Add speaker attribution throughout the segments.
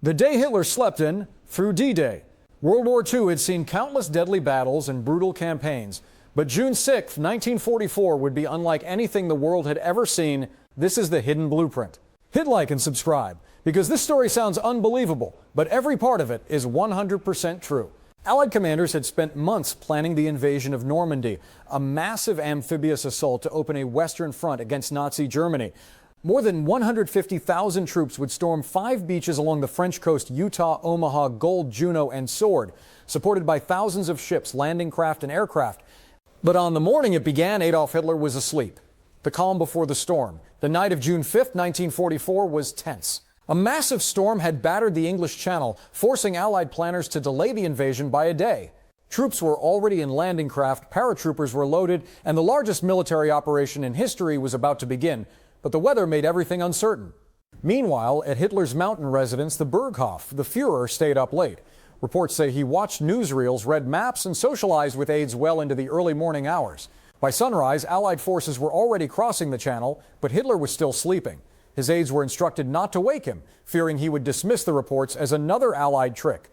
Speaker 1: The day Hitler slept in through D-Day. World War II had seen countless deadly battles and brutal campaigns. But June 6, 1944 would be unlike anything the world had ever seen. This is the hidden blueprint. Hit like and subscribe, because this story sounds unbelievable, but every part of it is 100% true. Allied commanders had spent months planning the invasion of Normandy, a massive amphibious assault to open a Western front against Nazi Germany. More than 150,000 troops would storm 5 beaches along the French coast: Utah, Omaha, Gold, Juno, and Sword, supported by thousands of ships, landing craft, and aircraft. But on the morning it began, Adolf Hitler was asleep. The calm before the storm. The night of June 5, 1944 was tense. A massive storm had battered the English Channel, forcing Allied planners to delay the invasion by a day. Troops were already in landing craft, paratroopers were loaded, and the largest military operation in history was about to begin. But the weather made everything uncertain. Meanwhile, at Hitler's mountain residence, the Berghof, the Führer stayed up late. Reports say he watched newsreels, read maps, and socialized with aides well into the early morning hours. By sunrise, Allied forces were already crossing the Channel, but Hitler was still sleeping. His aides were instructed not to wake him, fearing he would dismiss the reports as another Allied trick.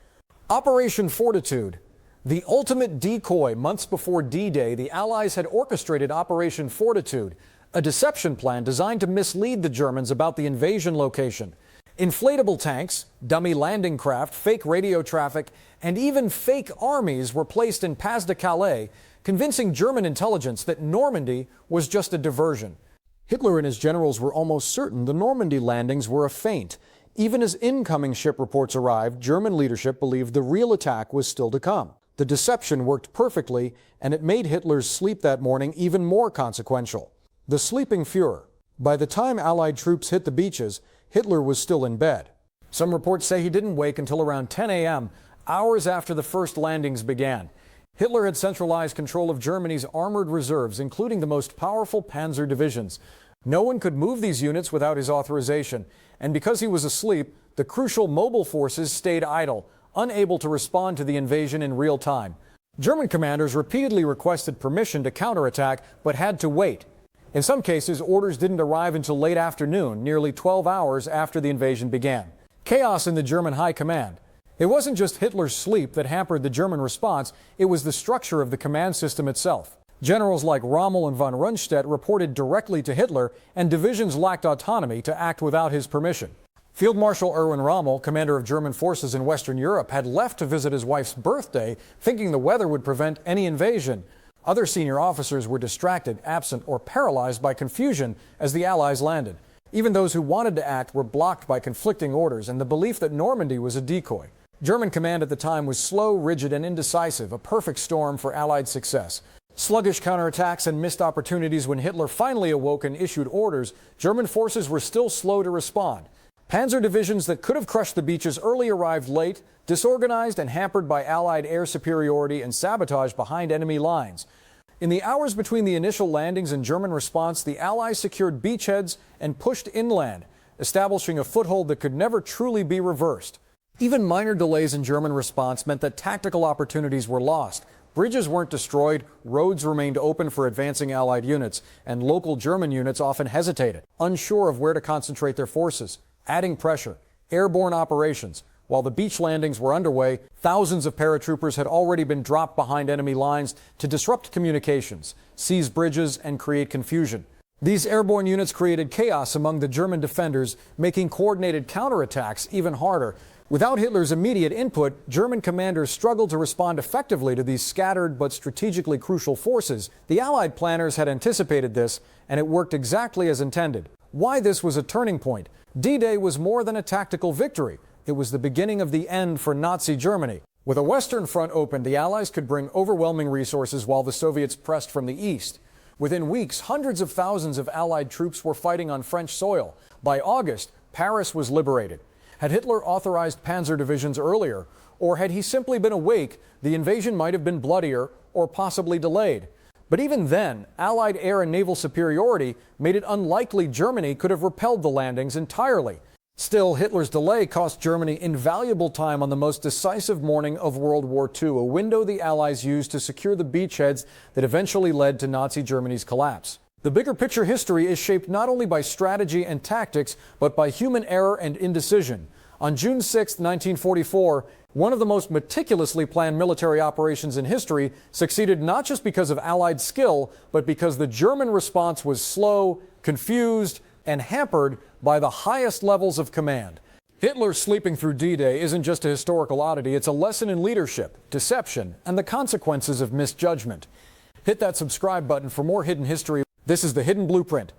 Speaker 1: Operation Fortitude. The ultimate decoy. Months before D-Day, the Allies had orchestrated Operation Fortitude, a deception plan designed to mislead the Germans about the invasion location. Inflatable tanks, dummy landing craft, fake radio traffic, and even fake armies were placed in Pas-de-Calais, convincing German intelligence that Normandy was just a diversion. Hitler and his generals were almost certain the Normandy landings were a feint. Even as incoming ship reports arrived, German leadership believed the real attack was still to come. The deception worked perfectly, and it made Hitler's sleep that morning even more consequential. The sleeping Führer. By the time Allied troops hit the beaches, Hitler was still in bed. Some reports say he didn't wake until around 10 a.m., hours after the first landings began. Hitler had centralized control of Germany's armored reserves, including the most powerful Panzer divisions. No one could move these units without his authorization, and because he was asleep, the crucial mobile forces stayed idle, unable to respond to the invasion in real time. German commanders repeatedly requested permission to counterattack, but had to wait. In some cases, orders didn't arrive until late afternoon, nearly 12 hours after the invasion began. Chaos in the German high command. It wasn't just Hitler's sleep that hampered the German response, it was the structure of the command system itself. Generals like Rommel and von Rundstedt reported directly to Hitler, and divisions lacked autonomy to act without his permission. Field Marshal Erwin Rommel, commander of German forces in Western Europe, had left to visit his wife's birthday, thinking the weather would prevent any invasion. Other senior officers were distracted, absent, or paralyzed by confusion as the Allies landed. Even those who wanted to act were blocked by conflicting orders and the belief that Normandy was a decoy. German command at the time was slow, rigid, and indecisive, a perfect storm for Allied success. Sluggish counterattacks and missed opportunities. When Hitler finally awoke and issued orders, German forces were still slow to respond. Panzer divisions that could have crushed the beaches early arrived late, disorganized and hampered by Allied air superiority and sabotage behind enemy lines. In the hours between the initial landings and German response, the Allies secured beachheads and pushed inland, establishing a foothold that could never truly be reversed. Even minor delays in German response meant that tactical opportunities were lost. Bridges weren't destroyed, roads remained open for advancing Allied units, and local German units often hesitated, unsure of where to concentrate their forces. Adding pressure, airborne operations. While the beach landings were underway, thousands of paratroopers had already been dropped behind enemy lines to disrupt communications, seize bridges, and create confusion. These airborne units created chaos among the German defenders, making coordinated counterattacks even harder. Without Hitler's immediate input, German commanders struggled to respond effectively to these scattered but strategically crucial forces. The Allied planners had anticipated this, and it worked exactly as intended. Why this was a turning point? D-Day was more than a tactical victory. It was the beginning of the end for Nazi Germany. With a Western front open, the Allies could bring overwhelming resources while the Soviets pressed from the east. Within weeks, hundreds of thousands of Allied troops were fighting on French soil. By August, Paris was liberated. Had Hitler authorized Panzer divisions earlier, or had he simply been awake, the invasion might have been bloodier or possibly delayed. But even then, Allied air and naval superiority made it unlikely Germany could have repelled the landings entirely. Still, Hitler's delay cost Germany invaluable time on the most decisive morning of World War II, a window the Allies used to secure the beachheads that eventually led to Nazi Germany's collapse. The bigger picture history is shaped not only by strategy and tactics, but by human error and indecision. On June 6, 1944, one of the most meticulously planned military operations in history succeeded not just because of Allied skill, but because the German response was slow, confused, and hampered by the highest levels of command. Hitler sleeping through D-Day isn't just a historical oddity, it's a lesson in leadership, deception, and the consequences of misjudgment. Hit that subscribe button for more hidden history. This is the Hidden Blueprint.